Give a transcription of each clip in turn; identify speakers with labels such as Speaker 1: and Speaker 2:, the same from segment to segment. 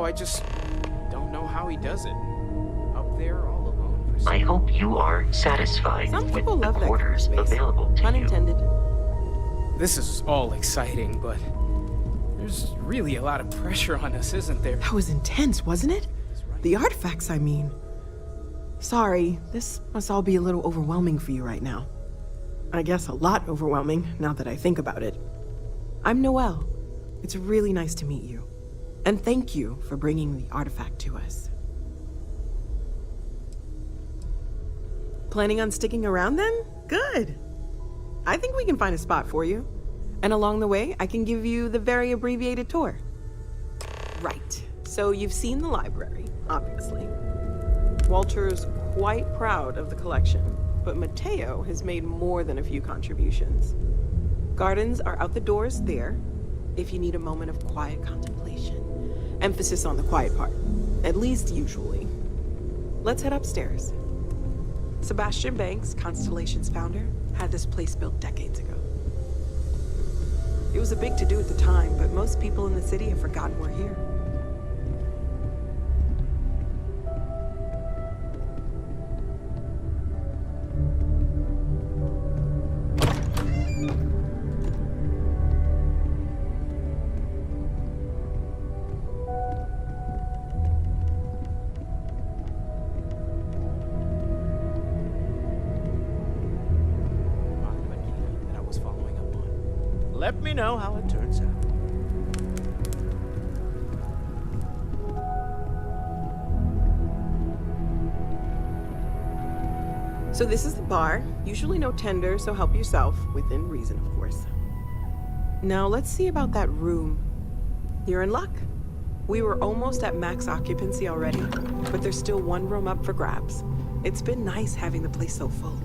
Speaker 1: I just don't know how he does it. Up there all alone for so
Speaker 2: I hope you are satisfied
Speaker 3: Some
Speaker 2: with
Speaker 3: people
Speaker 2: the
Speaker 3: love that kind of
Speaker 2: quarters
Speaker 3: space.
Speaker 2: available to
Speaker 3: Pun
Speaker 2: you.
Speaker 3: intended.
Speaker 1: This is all exciting, but there's really a lot of pressure on us, isn't there?
Speaker 3: That was intense, wasn't it? The artifacts, I mean. Sorry, this must all be a little overwhelming for you right now. I guess a lot overwhelming, now that I think about it. I'm Noelle. It's really nice to meet you. And thank you for bringing the artifact to us. Planning on sticking around then? Good. I think we can find a spot for you. And along the way, I can give you the very abbreviated tour. Right. So you've seen the library, obviously. Walter's quite proud of the collection, but Mateo has made more than a few contributions. Gardens are out the doors there, if you need a moment of quiet contemplation. Emphasis on the quiet part, at least usually. Let's head upstairs. Sebastian Banks, Constellation's founder, had this place built decades ago. It was a big to-do at the time, but most people in the city have forgotten we're here.
Speaker 1: That I was following up on. Let me know how it turns out.
Speaker 3: So this is the bar. Usually no tender, so help yourself, within reason, of course. Now let's see about that room. You're in luck. We were almost at max occupancy already, but there's still one room up for grabs. It's been nice having the place so full.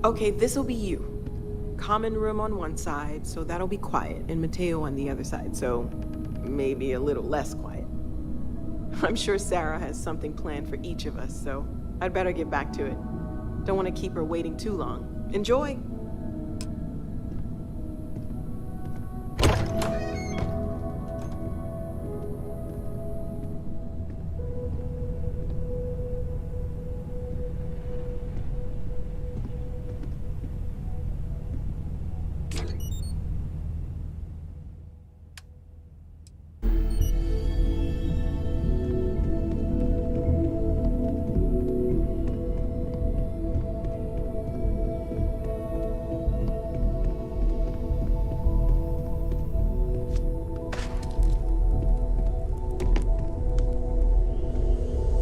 Speaker 3: Okay, this'll be you. Common room on one side, so that'll be quiet, and Mateo on the other side, so maybe a little less quiet. I'm sure Sarah has something planned for each of us, so I'd better get back to it. Don't want to keep her waiting too long. Enjoy!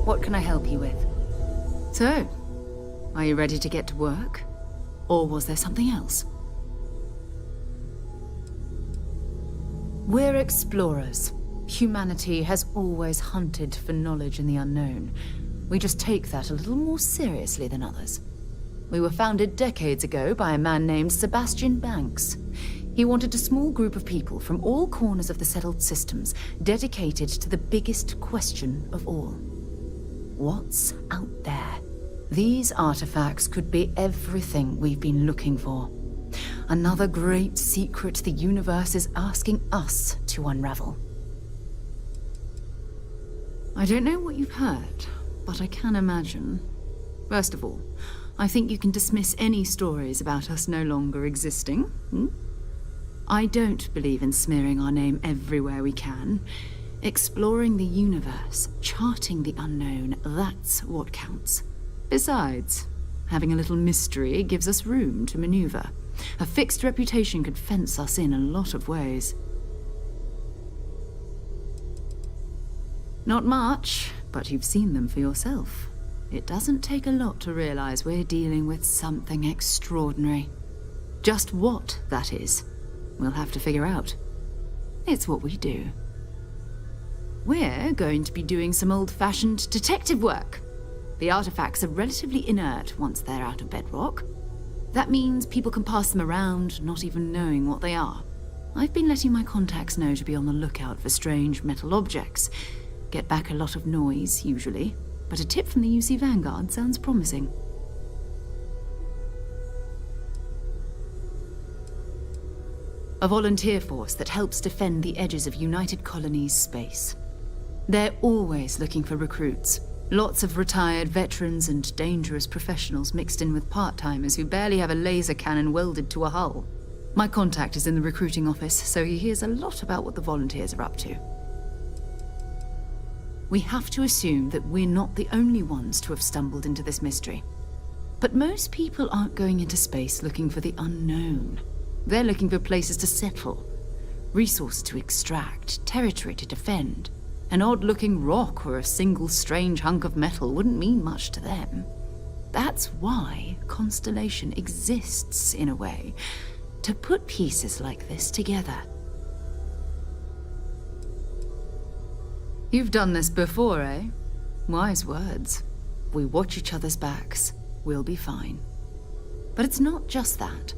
Speaker 4: What can I help you with? So, are you ready to get to work? Or was there something else? We're explorers. Humanity has always hunted for knowledge in the unknown. We just take that a little more seriously than others. We were founded decades ago by a man named Sebastian Banks. He wanted a small group of people from all corners of the settled systems dedicated to the biggest question of all. What's out there? These artifacts could be everything we've been looking for. Another great secret the universe is asking us to unravel. I don't know what you've heard, but I can imagine. First of all, I think you can dismiss any stories about us no longer existing. I don't believe in smearing our name everywhere we can. Exploring the universe, charting the unknown, that's what counts. Besides, having a little mystery gives us room to maneuver. A fixed reputation could fence us in a lot of ways. Not much, but you've seen them for yourself. It doesn't take a lot to realize we're dealing with something extraordinary. Just what that is, we'll have to figure out. It's what we do. We're going to be doing some old-fashioned detective work. The artifacts are relatively inert once they're out of bedrock. That means people can pass them around, not even knowing what they are. I've been letting my contacts know to be on the lookout for strange metal objects. Get back a lot of noise, usually, but a tip from the UC Vanguard sounds promising. A volunteer force that helps defend the edges of United Colonies space. They're always looking for recruits. Lots of retired veterans and dangerous professionals mixed in with part-timers who barely have a laser cannon welded to a hull. My contact is in the recruiting office, so he hears a lot about what the volunteers are up to. We have to assume that we're not the only ones to have stumbled into this mystery. But most people aren't going into space looking for the unknown. They're looking for places to settle, resources to extract, territory to defend. An odd-looking rock or a single strange hunk of metal wouldn't mean much to them. That's why Constellation exists, in a way, to put pieces like this together. You've done this before, eh? Wise words. We watch each other's backs, we'll be fine. But it's not just that.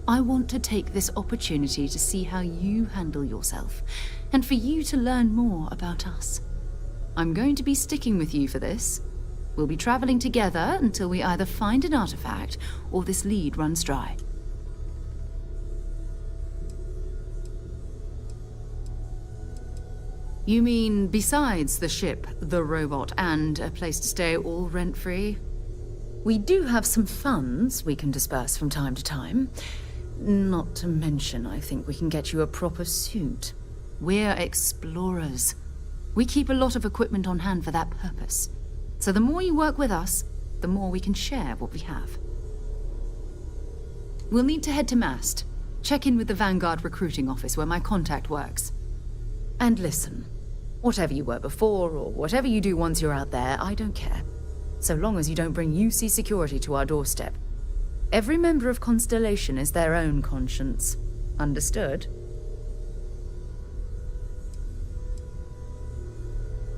Speaker 4: I want to take this opportunity to see how you handle yourself, and for you to learn more about us. I'm going to be sticking with you for this. We'll be traveling together until we either find an artifact or this lead runs dry. You mean besides the ship, the robot, and a place to stay all rent-free? We do have some funds we can disperse from time to time. Not to mention, I think we can get you a proper suit. We're explorers. We keep a lot of equipment on hand for that purpose. So the more you work with us, the more we can share what we have. We'll need to head to Mast. Check in with the Vanguard recruiting office where my contact works. And listen, whatever you were before, or whatever you do once you're out there, I don't care. So long as you don't bring UC security to our doorstep. Every member of Constellation is their own conscience. Understood?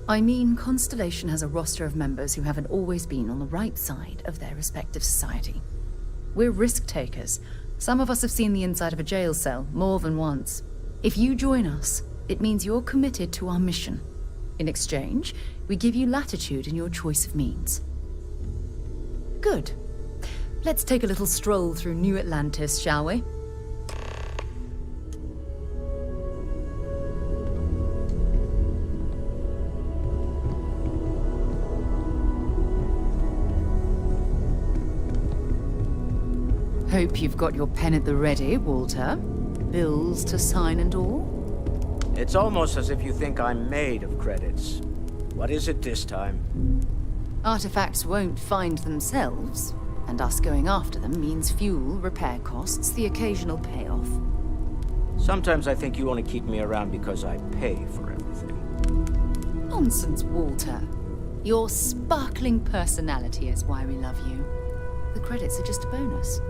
Speaker 4: I mean, Constellation has a roster of members who haven't always been on the right side of their respective society. We're risk-takers. Some of us have seen the inside of a jail cell more than once. If you join us, it means you're committed to our mission. In exchange, we give you latitude in your choice of means. Good. Let's take a little stroll through New Atlantis, shall we? Hope you've got your pen at the ready, Walter. Bills to sign and all?
Speaker 5: It's almost as if you think I'm made of credits. What is it this time?
Speaker 4: Artifacts won't find themselves, and us going after them means fuel, repair costs, the occasional payoff.
Speaker 5: Sometimes I think you want to keep me around because I pay for everything.
Speaker 4: Nonsense, Walter. Your sparkling personality is why we love you. The credits are just a bonus.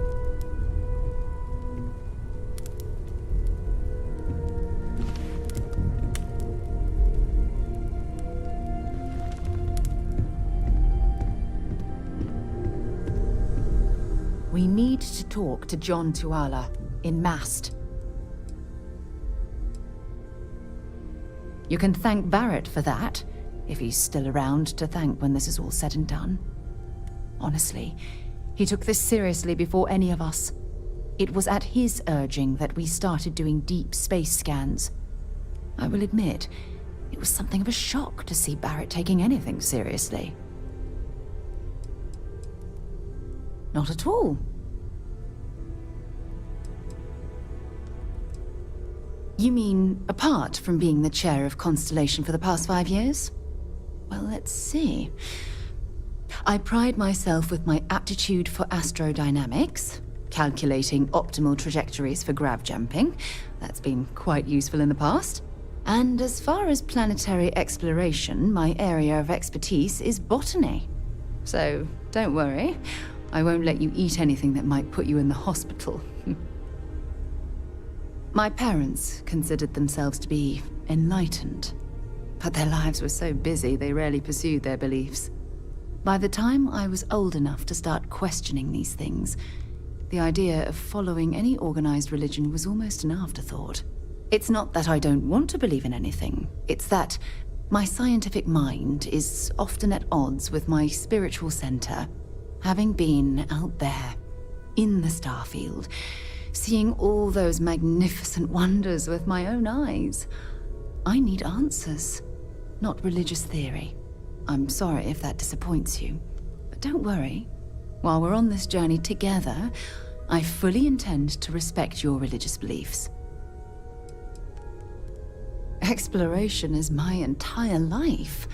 Speaker 4: We need to talk to John Tuala in Mast. You can thank Barrett for that, if he's still around to thank when this is all said and done. Honestly, he took this seriously before any of us. It was at his urging that we started doing deep space scans. I will admit, it was something of a shock to see Barrett taking anything seriously. Not at all. You mean, apart from being the chair of Constellation for the past 5 years? Well, let's see. I pride myself with my aptitude for astrodynamics, calculating optimal trajectories for grav jumping. That's been quite useful in the past. And as far as planetary exploration, my area of expertise is botany. So, don't worry. I won't let you eat anything that might put you in the hospital. My parents considered themselves to be enlightened, but their lives were so busy they rarely pursued their beliefs. By the time I was old enough to start questioning these things, The idea of following any organized religion was almost an afterthought. It's not that I don't want to believe in anything. It's that my scientific mind is often at odds with my spiritual center. Having been out there, in the starfield, seeing all those magnificent wonders with my own eyes, I need answers, not religious theory. I'm sorry if that disappoints you, but don't worry. While we're on this journey together, I fully intend to respect your religious beliefs. Exploration is my entire life.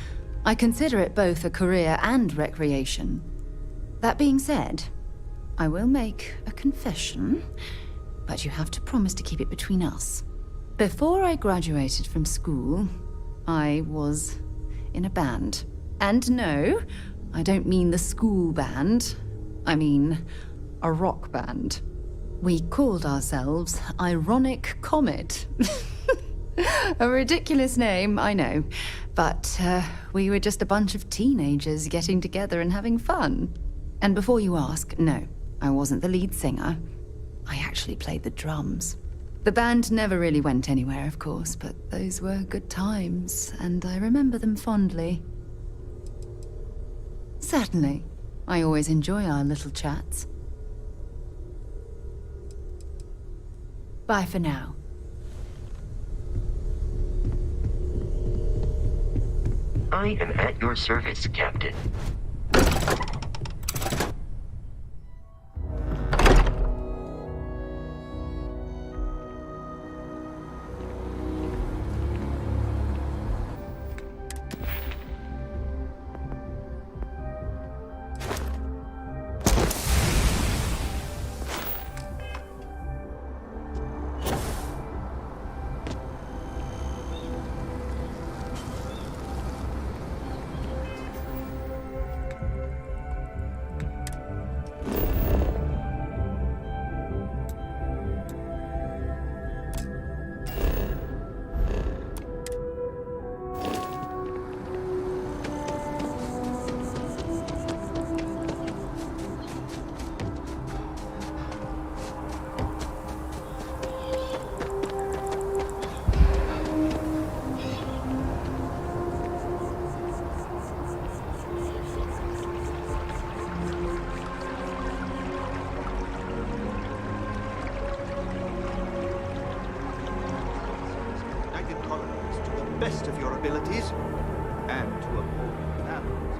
Speaker 4: I consider it both a career and recreation. That being said, I will make a confession, but you have to promise to keep it between us. Before I graduated from school, I was in a band. And no, I don't mean the school band. I mean a rock band. We called ourselves Ironic Comet. A ridiculous name, I know. But we were just a bunch of teenagers getting together and having fun. And before you ask, no, I wasn't the lead singer. I actually played the drums. The band never really went anywhere, of course, but those were good times, and I remember them fondly. Certainly. I always enjoy our little chats. Bye for now.
Speaker 2: I am at your service, Captain.
Speaker 6: Best of your abilities, and to uphold manners.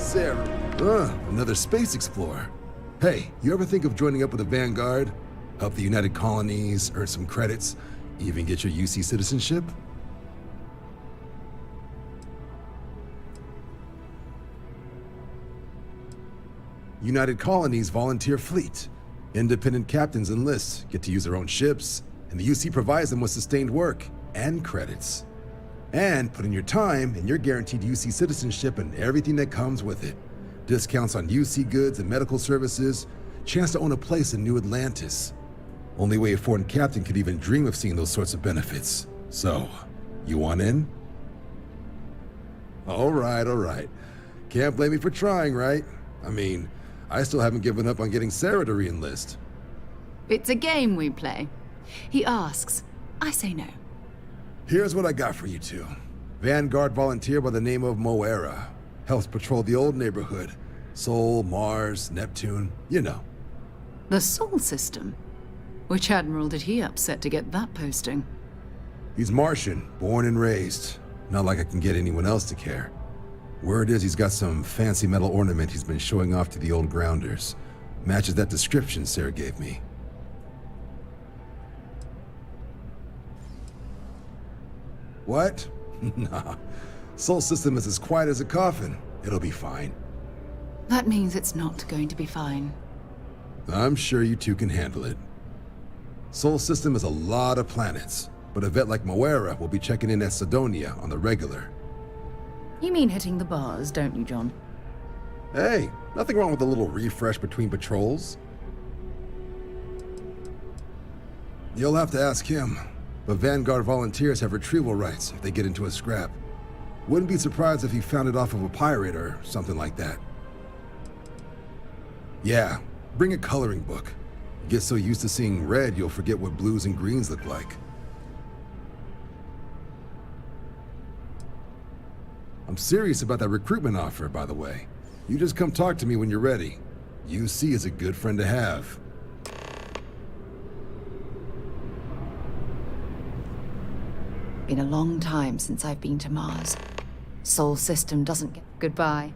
Speaker 7: Sarah. Another space explorer. Hey, you ever think of joining up with the Vanguard? Help the United Colonies, earn some credits, even get your UC citizenship? United Colonies Volunteer Fleet. Independent captains enlist, get to use their own ships, and the UC provides them with sustained work and credits. And put in your time, and you're guaranteed UC citizenship and everything that comes with it. Discounts on UC goods and medical services, chance to own a place in New Atlantis. Only way a foreign captain could even dream of seeing those sorts of benefits. So, you want in? All right. Can't blame me for trying, right? I mean, I still haven't given up on getting Sarah to re-enlist.
Speaker 4: It's a game we play. He asks, I say no.
Speaker 7: Here's what I got for you two. Vanguard volunteer by the name of Moera. Helps patrol the old neighborhood. Sol, Mars, Neptune, you know.
Speaker 4: The Sol system? Which admiral did he upset to get that posting?
Speaker 7: He's Martian, born and raised. Not like I can get anyone else to care. Word is he's got some fancy metal ornament he's been showing off to the old grounders. Matches that description Sarah gave me. What? Nah. Sol system is as quiet as a coffin. It'll be fine.
Speaker 4: That means it's not going to be fine.
Speaker 7: I'm sure you two can handle it. Sol system is a lot of planets, but a vet like Moera will be checking in at Sidonia on the regular.
Speaker 4: You mean hitting the bars, don't you, John?
Speaker 7: Hey, nothing wrong with a little refresh between patrols. You'll have to ask him, but Vanguard volunteers have retrieval rights if they get into a scrap. Wouldn't be surprised if he found it off of a pirate or something like that. Yeah, bring a coloring book. Get so used to seeing red, you'll forget what blues and greens look like. I'm serious about that recruitment offer, by the way. You just come talk to me when you're ready. UC is a good friend to have.
Speaker 4: Been a long time since I've been to Mars. Sol system doesn't get... Goodbye.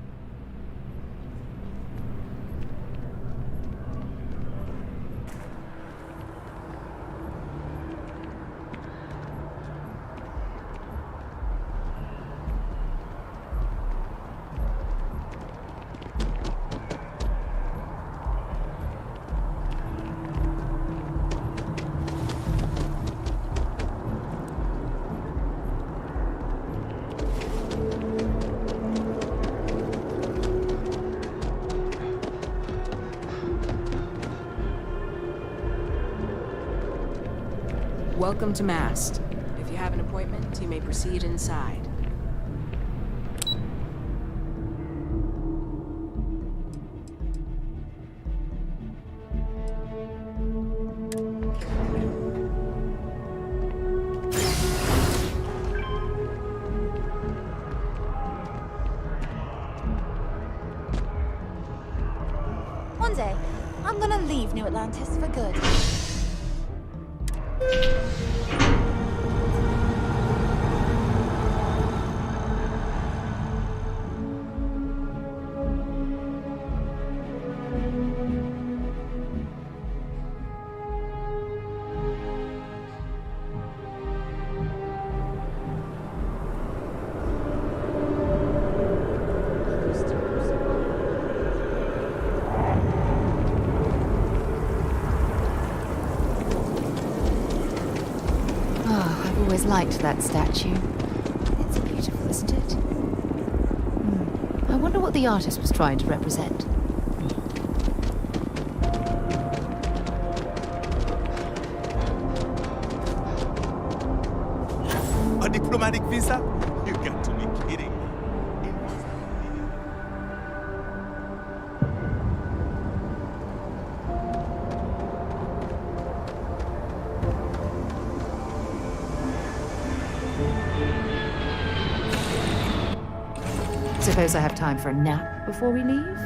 Speaker 8: Welcome to Mast. If you have an appointment, you may proceed inside.
Speaker 9: One day, I'm gonna leave New Atlantis for good.
Speaker 4: I've always liked that statue. It's beautiful, isn't it? I wonder what the artist was trying to represent.
Speaker 10: A diplomatic visa? You got to be kidding me.
Speaker 4: Suppose I have time for a nap before we leave?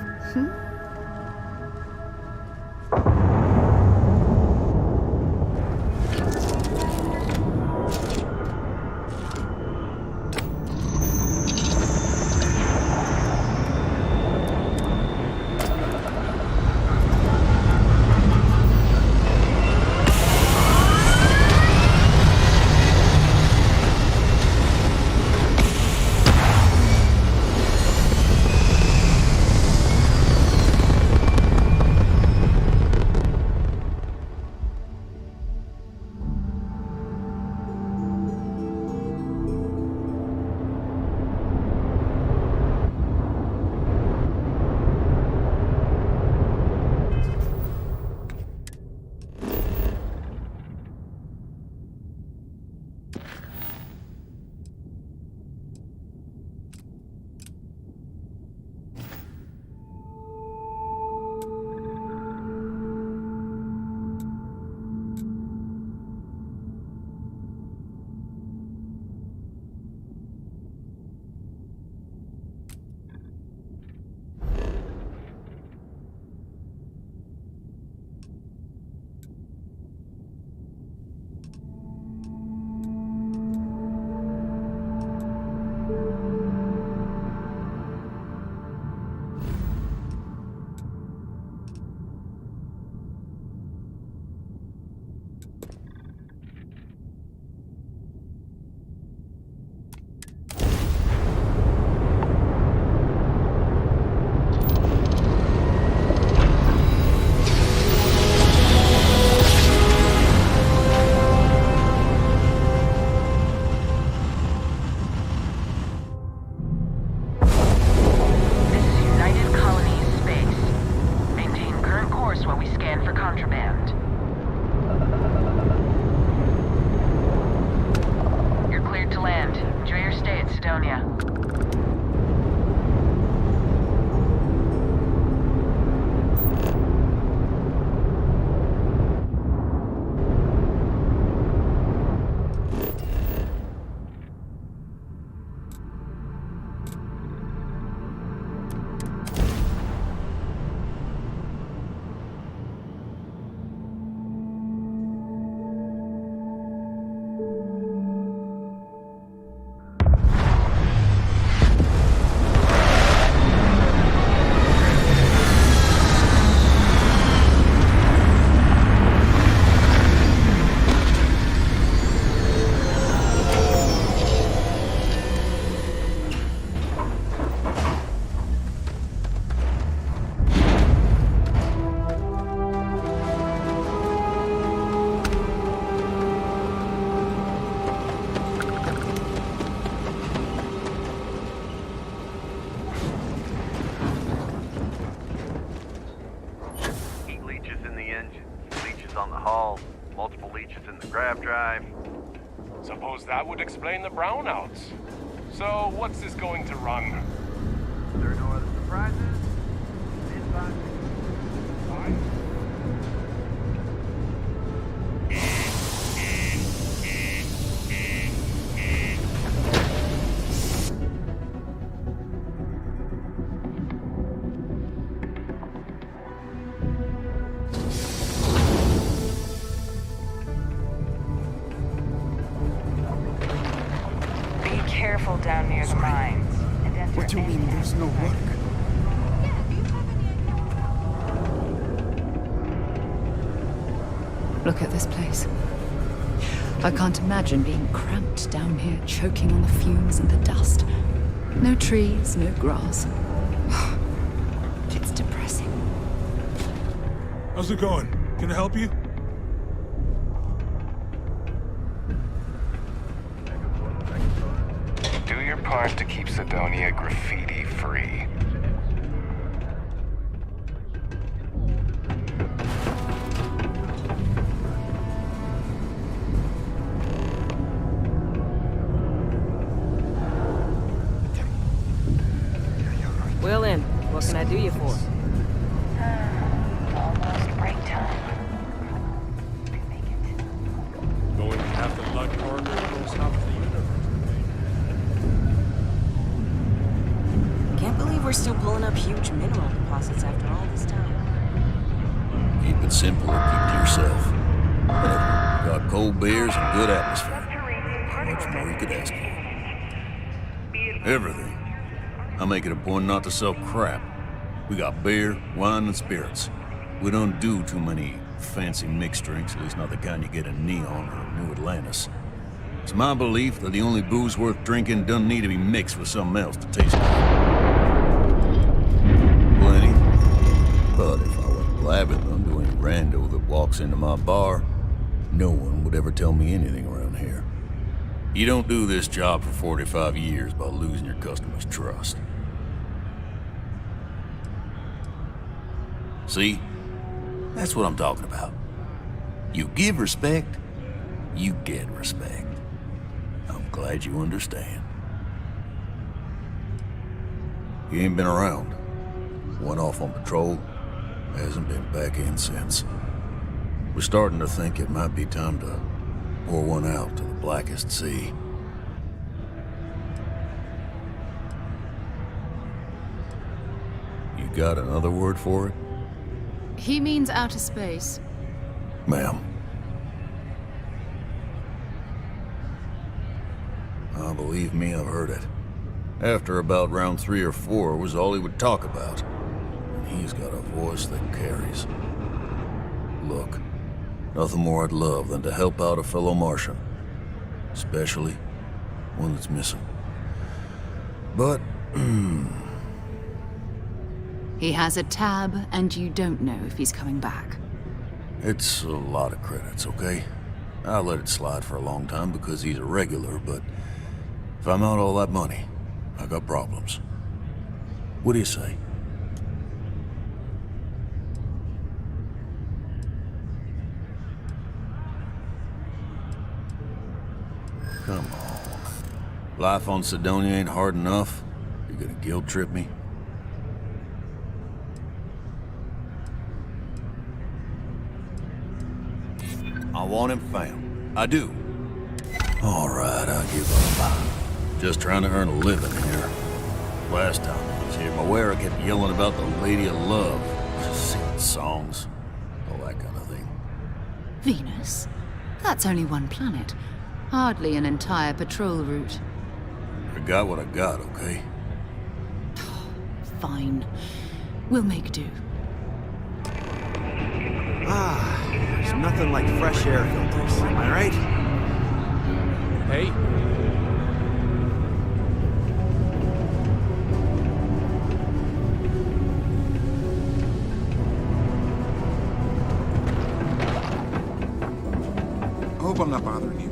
Speaker 8: Cydonia.
Speaker 11: On the hull, multiple leeches in the grav drive.
Speaker 12: Suppose that would explain the brownouts. So, what's this going to run?
Speaker 11: There are no other surprises? Inside.
Speaker 8: Careful down near the mines.
Speaker 10: What do you mean there's no work?
Speaker 4: Look at this place. I can't imagine being cramped down here, choking on the fumes and the dust. No trees, no grass. It's depressing.
Speaker 10: How's it going? Can I help you?
Speaker 12: Do your part to keep Cydonia graffiti free.
Speaker 8: Will in. What can I do you for?
Speaker 9: Almost break time.
Speaker 10: Going to have the blood corridor close up the universe.
Speaker 8: Can't believe we're still pulling up huge mineral deposits after all this time.
Speaker 13: Keep it simple and keep to yourself. Whatever. Got cold beers and good atmosphere. How much more you could ask for? Everything. I make it a point not to sell crap. We got beer, wine, and spirits. We don't do too many fancy mixed drinks, at least not the kind you get in Neon or New Atlantis. It's my belief that the only booze worth drinking doesn't need to be mixed with something else to taste good. Plenty. But if I went blabbing them to any rando that walks into my bar, no one would ever tell me anything around here. You don't do this job for 45 years by losing your customers' trust. See? That's what I'm talking about. You give respect, you get respect. I'm glad you understand. He ain't been around. Went off on patrol, hasn't been back in since. We're starting to think it might be time to pour one out to the blackest sea. You got another word for it?
Speaker 4: He means outer space.
Speaker 13: Ma'am. Believe me, I've heard it. After about round 3 or 4 was all he would talk about. And he's got a voice that carries. Look, nothing more I'd love than to help out a fellow Martian. Especially one that's missing. But,
Speaker 4: He has a tab, and you don't know if he's coming back.
Speaker 13: it's a lot of credits, okay? I let it slide for a long time because he's a regular, but if I'm out all that money, I got problems. What do you say? Come on. Life on Sidonia ain't hard enough. You gonna guilt trip me? I want him found. I do. All right, I'll give up. Just trying to earn a living here. Last time I was here, Moira kept yelling about the Lady of Love. Just singing songs. All that kind of thing.
Speaker 4: Venus? That's only one planet. Hardly an entire patrol route.
Speaker 13: I got what I got, okay?
Speaker 4: Fine. We'll make do.
Speaker 6: There's nothing like fresh air filters, am I right?
Speaker 1: Hey.
Speaker 10: I hope I'm not bothering you.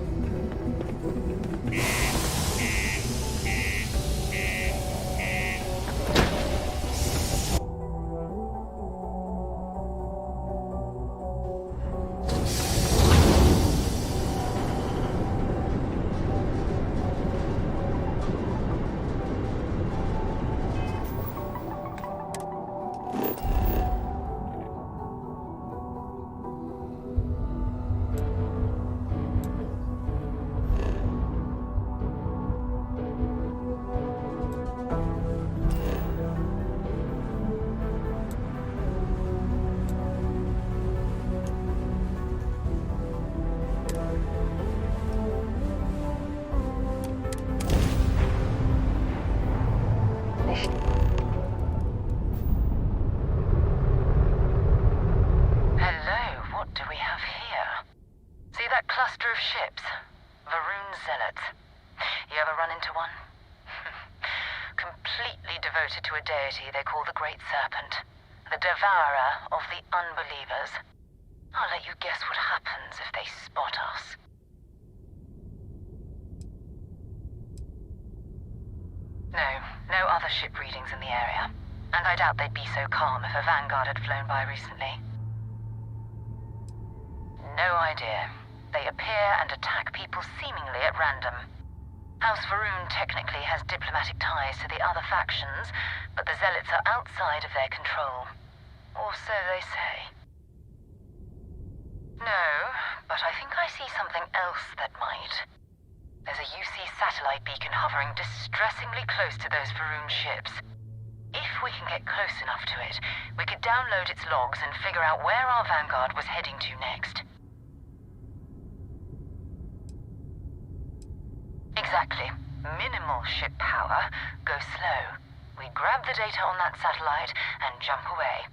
Speaker 14: cluster of ships. Varun zealots. You ever run into one? Completely devoted to a deity they call the Great Serpent. The devourer of the unbelievers. I'll let you guess what happens if they spot us. No other ship readings in the area. And I doubt they'd be so calm if a vanguard had flown by recently. No idea. They appear and attack people seemingly at random. House Varun technically has diplomatic ties to the other factions, but the Zealots are outside of their control. Or so they say. No, but I think I see something else that might. There's a UC satellite beacon hovering distressingly close to those Varun ships. If we can get close enough to it, we could download its logs and figure out where our vanguard was heading to next. Exactly. Minimal ship power, go slow. We grab the data on that satellite and jump away.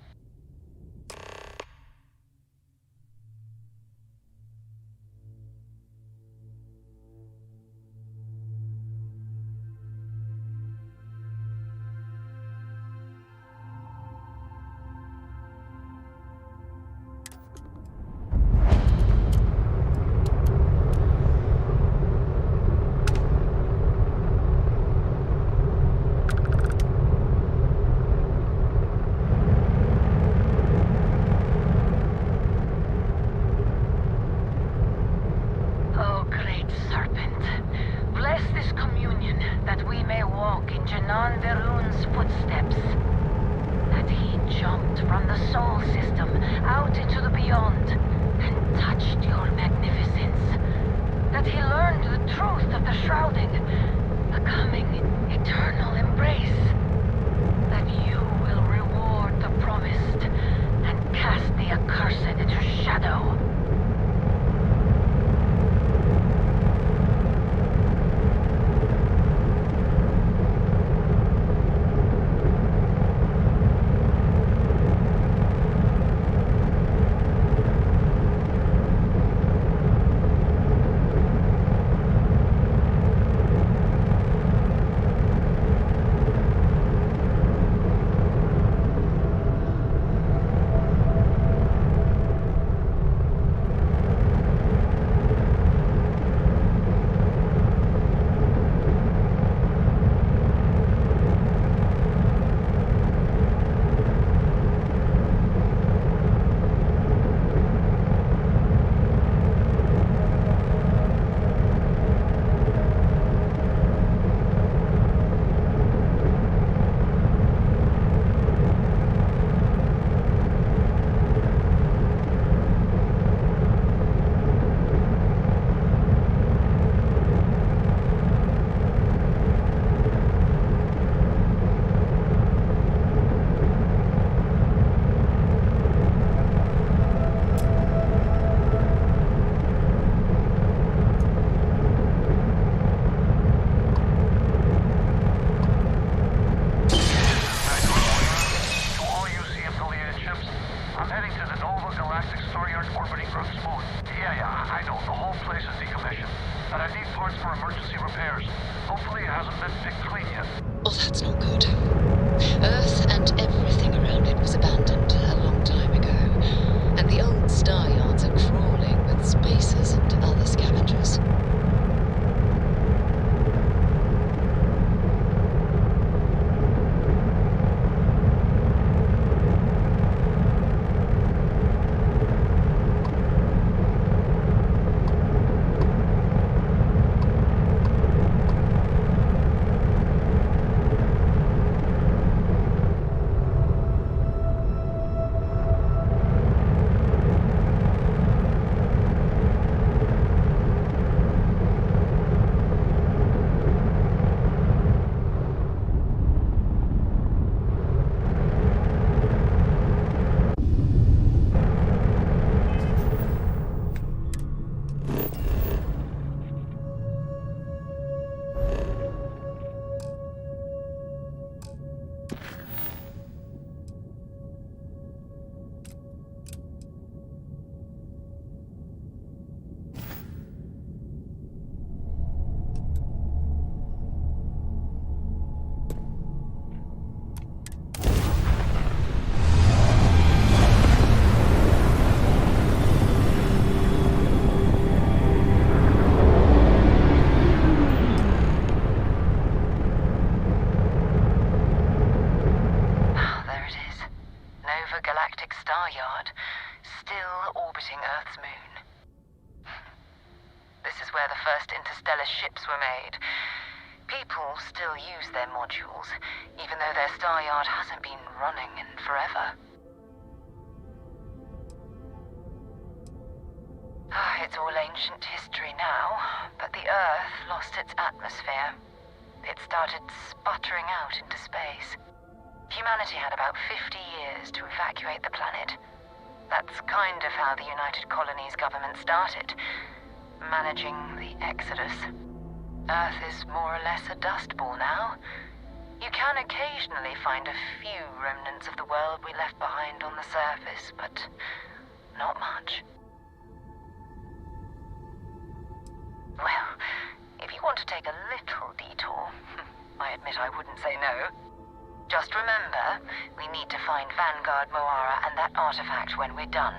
Speaker 11: hasn't been picked clean yet.
Speaker 4: Oh, that's not good. Earth and everything around it was abandoned a long time ago, and the old star yards are crawling with spacers and other scavengers.
Speaker 14: Where the first interstellar ships were made. People still use their modules, even though their star yard hasn't been running in forever. It's all ancient history now, but the Earth lost its atmosphere. It started sputtering out into space. Humanity had about 50 years to evacuate the planet. That's kind of how the United Colonies government started. Managing the exodus. Earth is more or less a dust ball now. You can occasionally find a few remnants of the world we left behind on the surface, but not much. Well, if you want to take a little detour, I admit I wouldn't say no. Just remember, we need to find Vanguard Moara and that artifact when we're done.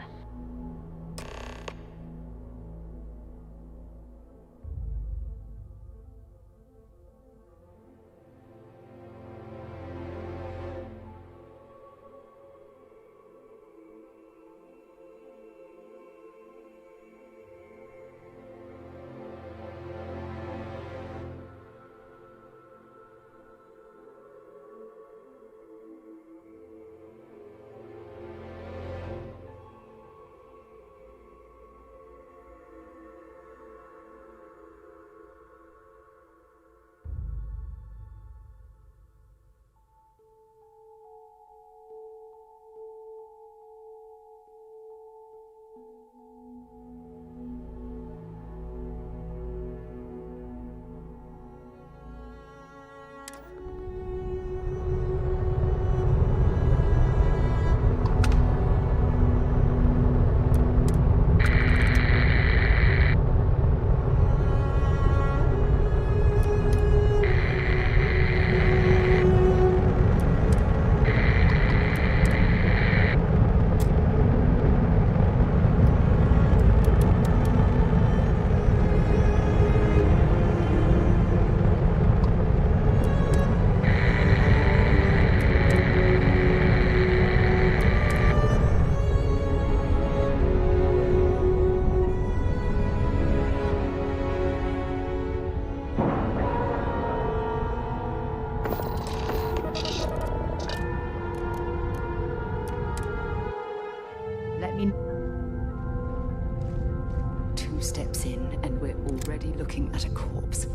Speaker 4: Steps in, and we're already looking at a corpse.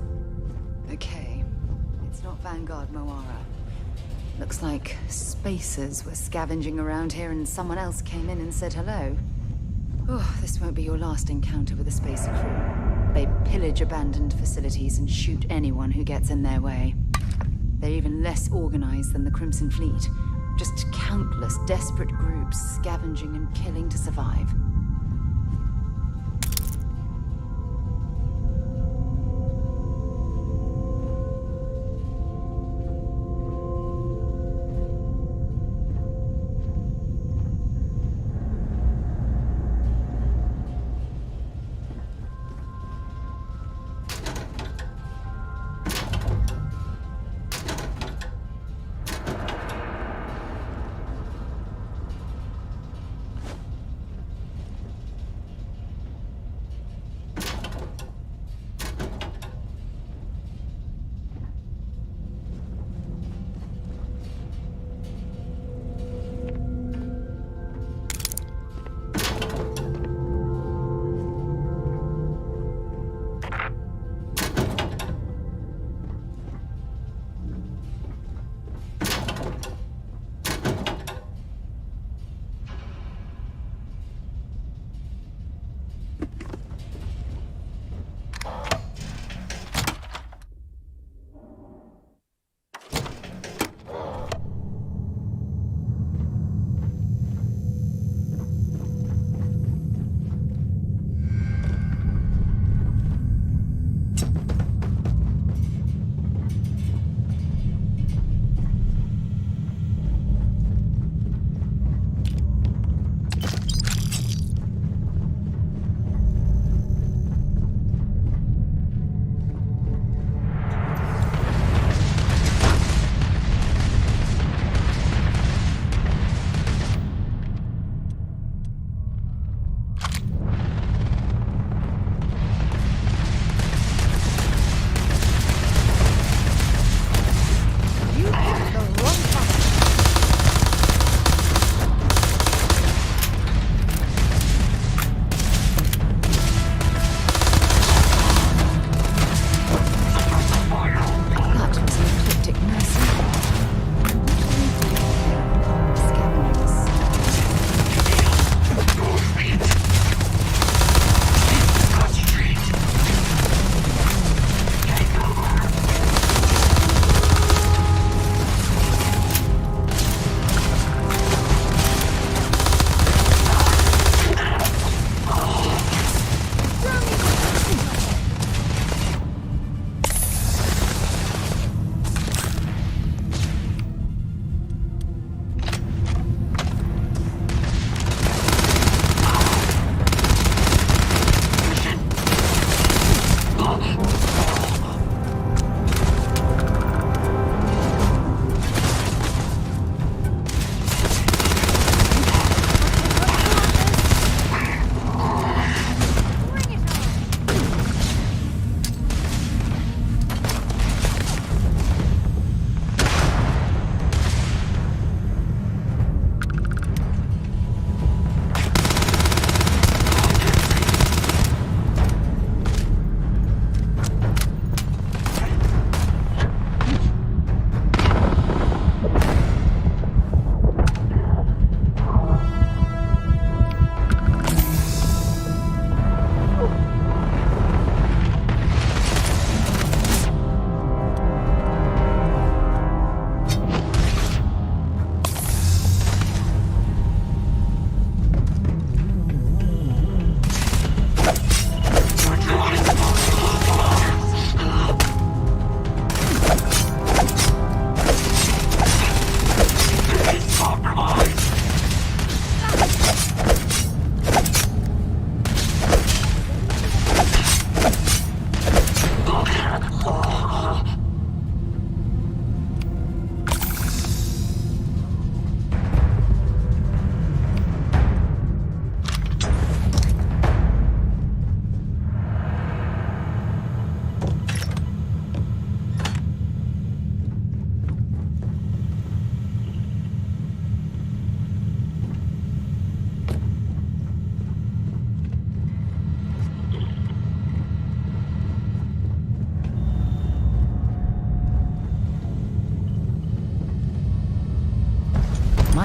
Speaker 4: Okay, it's not Vanguard Moara. Looks like spacers were scavenging around here and someone else came in and said hello. Oh, this won't be your last encounter with a spacer crew. They pillage abandoned facilities and shoot anyone who gets in their way. They're even less organized than the Crimson Fleet. Just countless desperate groups scavenging and killing to survive.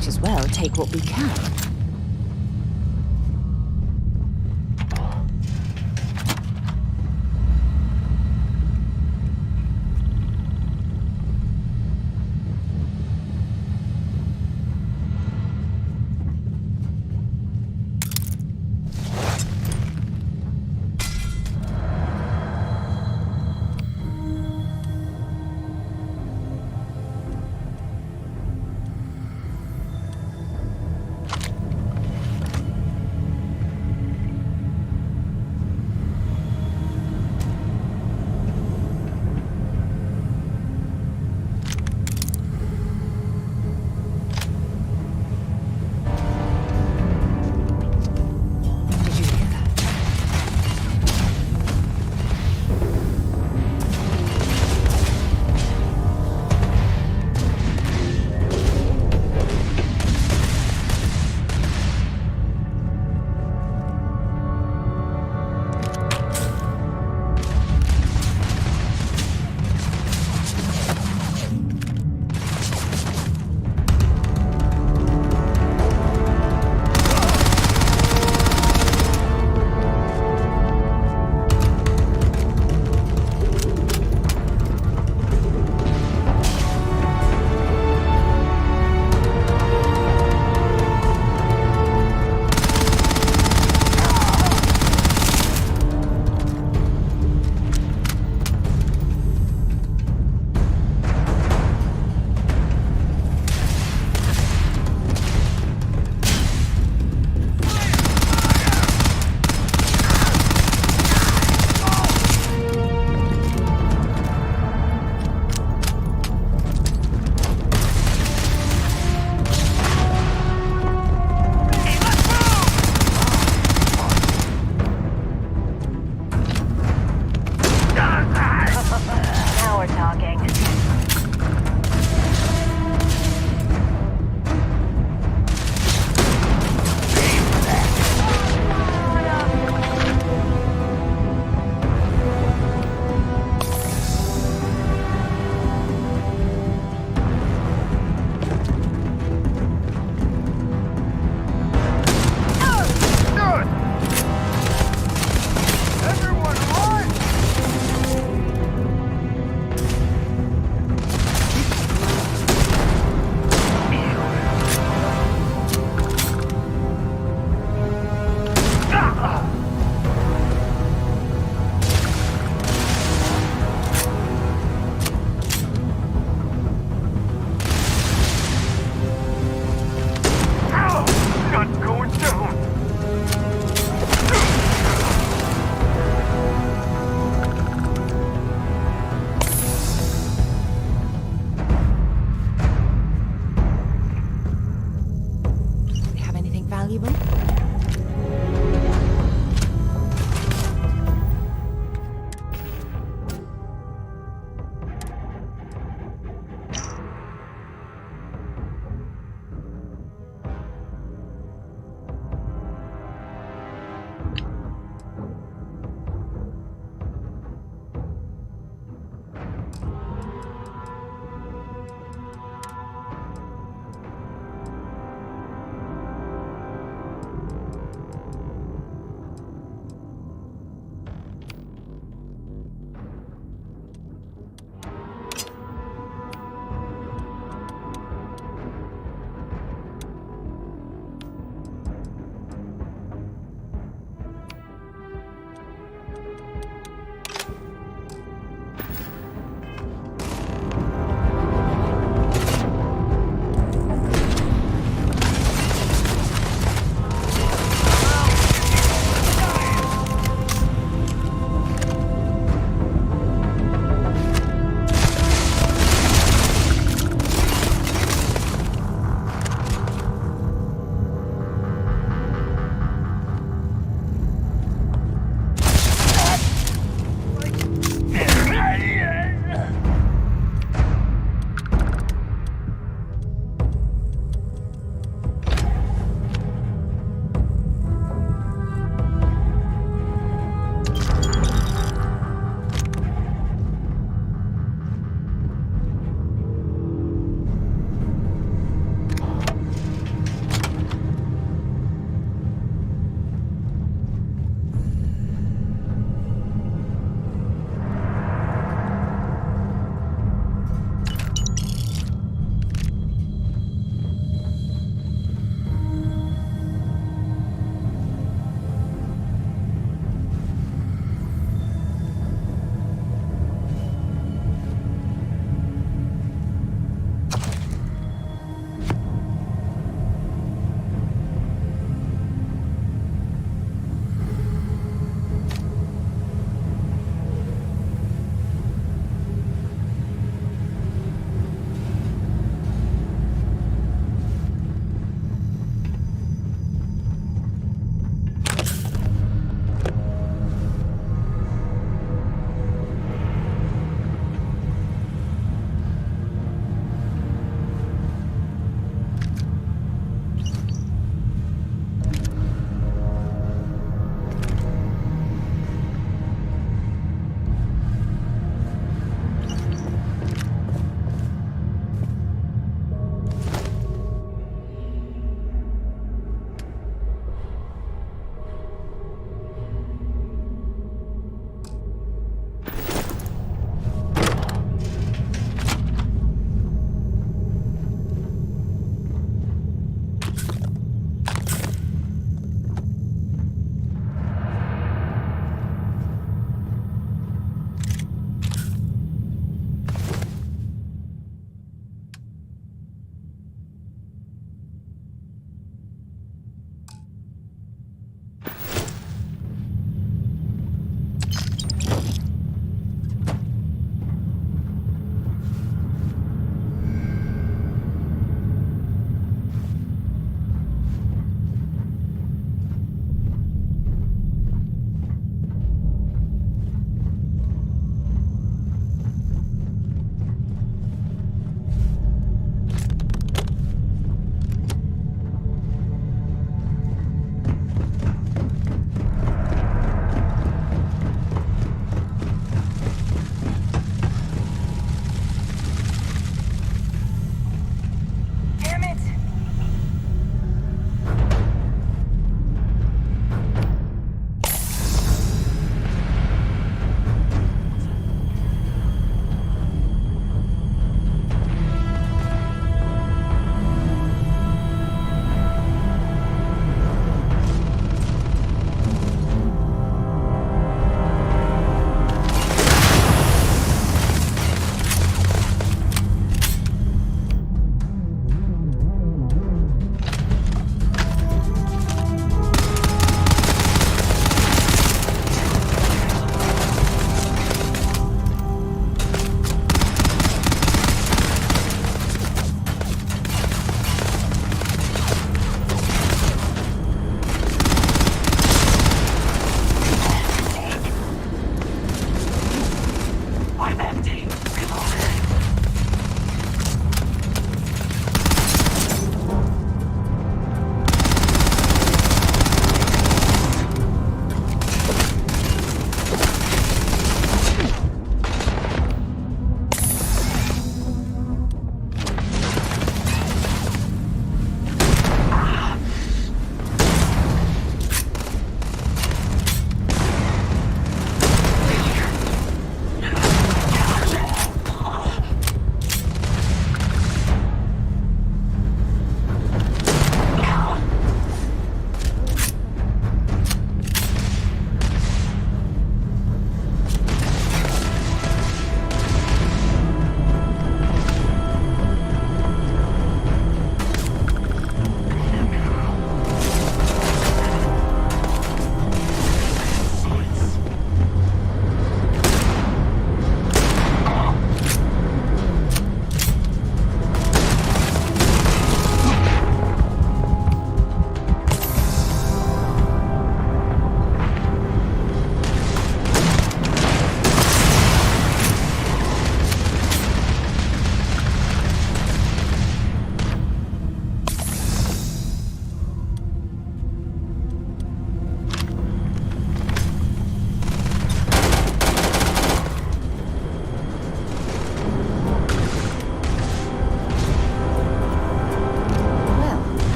Speaker 4: might as well take what we can.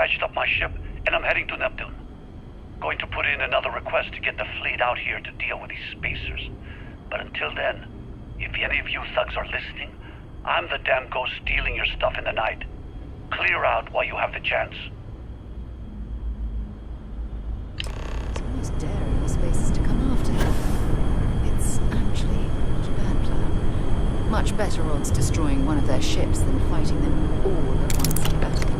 Speaker 15: patched up my ship, and I'm heading to Neptune. Going to put in another request to get the fleet out here to deal with these spacers. But until then, if any of you thugs are listening, I'm the damn ghost stealing your stuff in the night. Clear out while you have the chance.
Speaker 4: It's almost daring the spacers to come after them. It's actually not a bad plan. Much better odds destroying one of their ships than fighting them all at once in battle.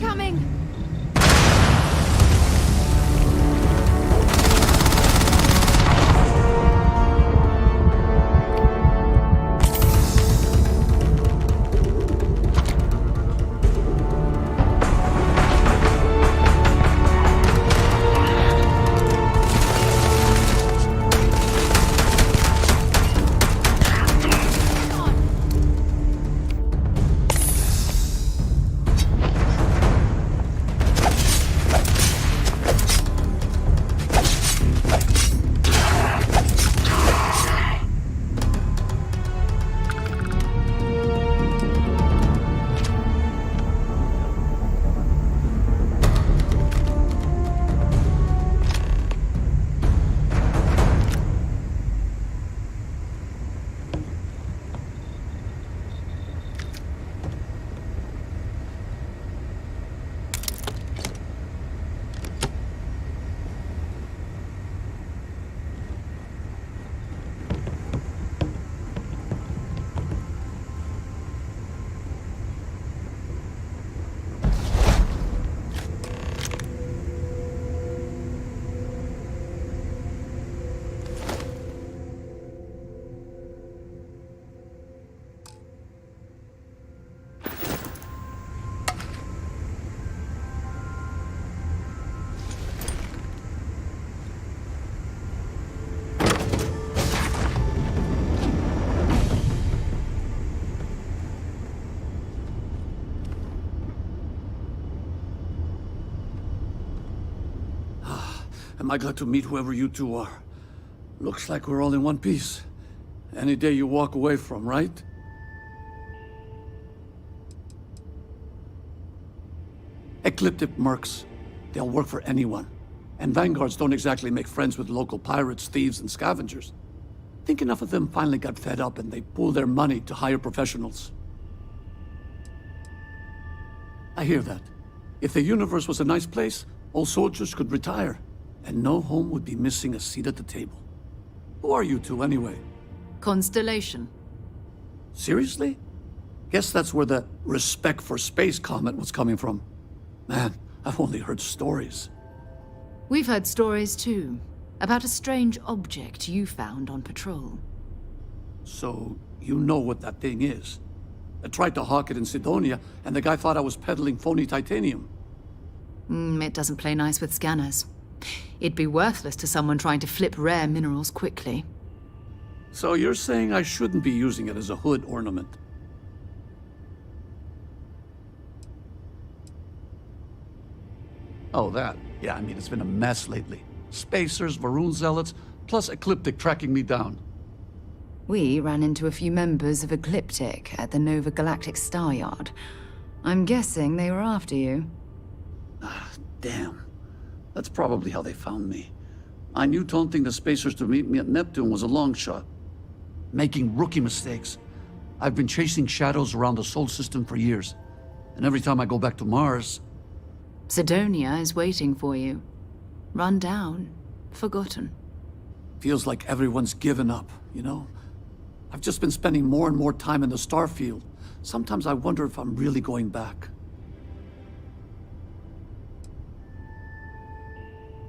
Speaker 4: incoming!
Speaker 10: Am I glad to meet whoever you two are. Looks like we're all in one piece. Any day you walk away from, right? Ecliptic mercs. They'll work for anyone. And vanguards don't exactly make friends with local pirates, thieves, and scavengers. Think enough of them finally got fed up and they pooled their money to hire professionals. I hear that. If the universe was a nice place, all soldiers could retire, and no home would be missing a seat at the table. Who are you two, anyway?
Speaker 4: Constellation.
Speaker 10: Seriously? Guess that's where the respect for space comment was coming from. Man, I've only heard stories.
Speaker 4: We've heard stories too, about a strange object you found on patrol.
Speaker 10: So, you know what that thing is? I tried to hawk it in Sidonia, and the guy thought I was peddling phony titanium.
Speaker 4: It doesn't play nice with scanners. It'd be worthless to someone trying to flip rare minerals quickly.
Speaker 10: So you're saying I shouldn't be using it as a hood ornament? Oh, that. Yeah, I mean, it's been a mess lately. Spacers, Varun zealots, plus Ecliptic tracking me down.
Speaker 4: We ran into a few members of Ecliptic at the Nova Galactic Star Yard. I'm guessing they were after you.
Speaker 10: Ah, damn. That's probably how they found me. I knew taunting the Spacers to meet me at Neptune was a long shot. Making rookie mistakes. I've been chasing shadows around the Sol system for years. And every time I go back to Mars...
Speaker 4: Sidonia is waiting for you. Run down. Forgotten.
Speaker 10: Feels like everyone's given up, you know? I've just been spending more and more time in the starfield. Sometimes I wonder if I'm really going back.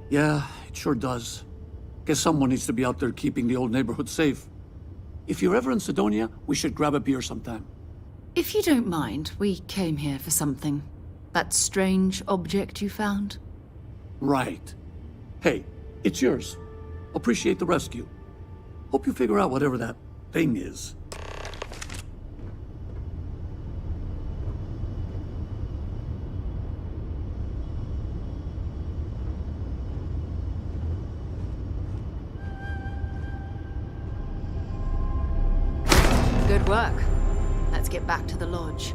Speaker 10: Yeah, it sure does. Guess someone needs to be out there keeping the old neighborhood safe. If you're ever in Sidonia, we should grab a beer sometime.
Speaker 4: If you don't mind, we came here for something. That strange object you found?
Speaker 10: Right. Hey, it's yours. Appreciate the rescue. Hope you figure out whatever that thing is.
Speaker 4: Good work. Let's get back to the lodge.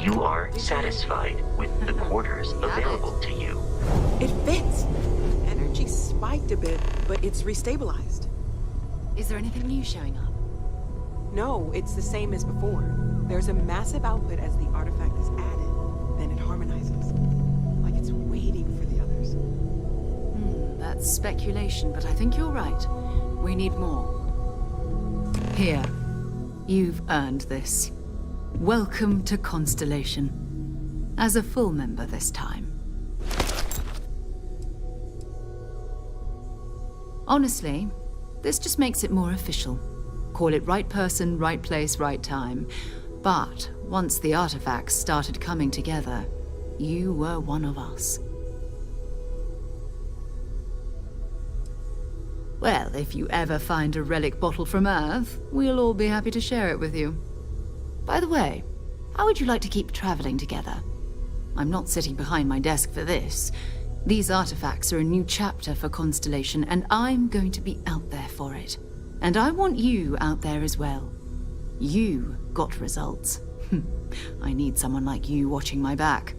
Speaker 2: You are satisfied with the quarters available to you.
Speaker 3: It fits. Energy spiked a bit, but it's restabilized.
Speaker 4: Is there anything new showing up?
Speaker 3: No, it's the same as before. There's a massive output as the artifact is added, then it harmonizes. Like it's waiting for the others.
Speaker 4: That's speculation, but I think you're right. We need more. Here. You've earned this. Welcome to Constellation. As a full member this time. Honestly, this just makes it more official. Call it right person, right place, right time. But once the artifacts started coming together, you were one of us. Well, if you ever find a relic bottle from Earth, we'll all be happy to share it with you. By the way, how would you like to keep traveling together? I'm not sitting behind my desk for this. These artifacts are a new chapter for Constellation, and I'm going to be out there for it. And I want you out there as well. You got results. I need someone like you watching my back.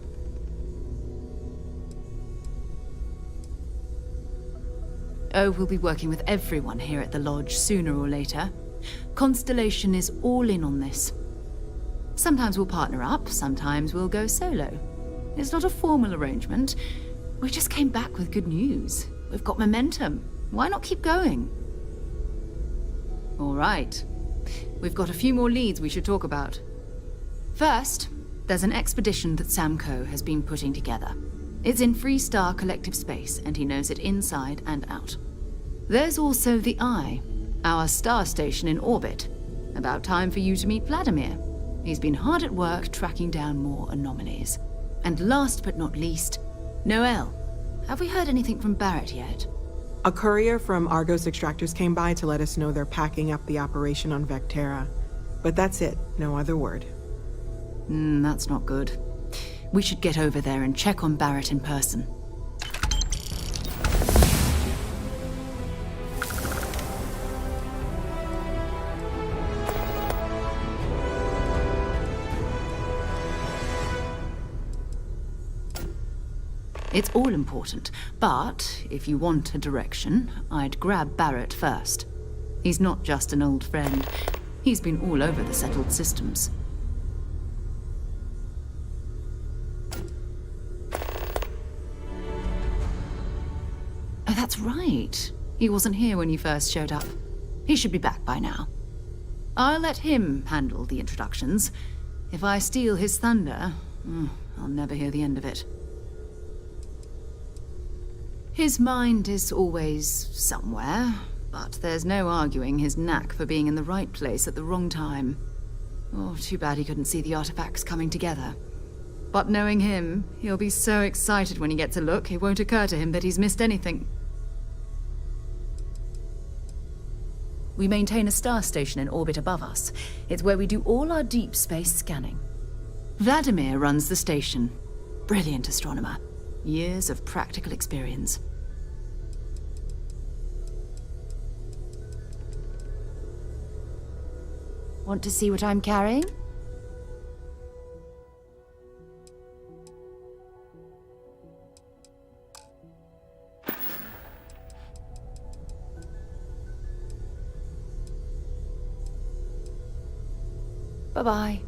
Speaker 4: Oh, we'll be working with everyone here at the Lodge sooner or later. Constellation is all in on this. Sometimes we'll partner up, sometimes we'll go solo. It's not a formal arrangement. We just came back with good news. We've got momentum. Why not keep going? All right. We've got a few more leads we should talk about. First, there's an expedition that Samco has been putting together. It's in Freestar Collective Space, and he knows it inside and out. There's also the Eye, our star station in orbit. About time for you to meet Vladimir. He's been hard at work tracking down more anomalies. And last but not least, Noel. Have we heard anything from Barrett yet?
Speaker 3: A courier from Argos Extractors came by to let us know they're packing up the operation on Vectera. But that's it, no other word.
Speaker 4: That's not good. We should get over there and check on Barrett in person. It's all important, but if you want a direction, I'd grab Barrett first. He's not just an old friend. He's been all over the settled systems. Oh, that's right. He wasn't here when you first showed up. He should be back by now. I'll let him handle the introductions. If I steal his thunder, I'll never hear the end of it. His mind is always somewhere, but there's no arguing his knack for being in the right place at the wrong time. Oh, too bad he couldn't see the artifacts coming together. But knowing him, he'll be so excited when he gets a look, it won't occur to him that he's missed anything. We maintain a star station in orbit above us. It's where we do all our deep space scanning. Vladimir runs the station. Brilliant astronomer. Years of practical experience. Want to see what I'm carrying? Bye-bye.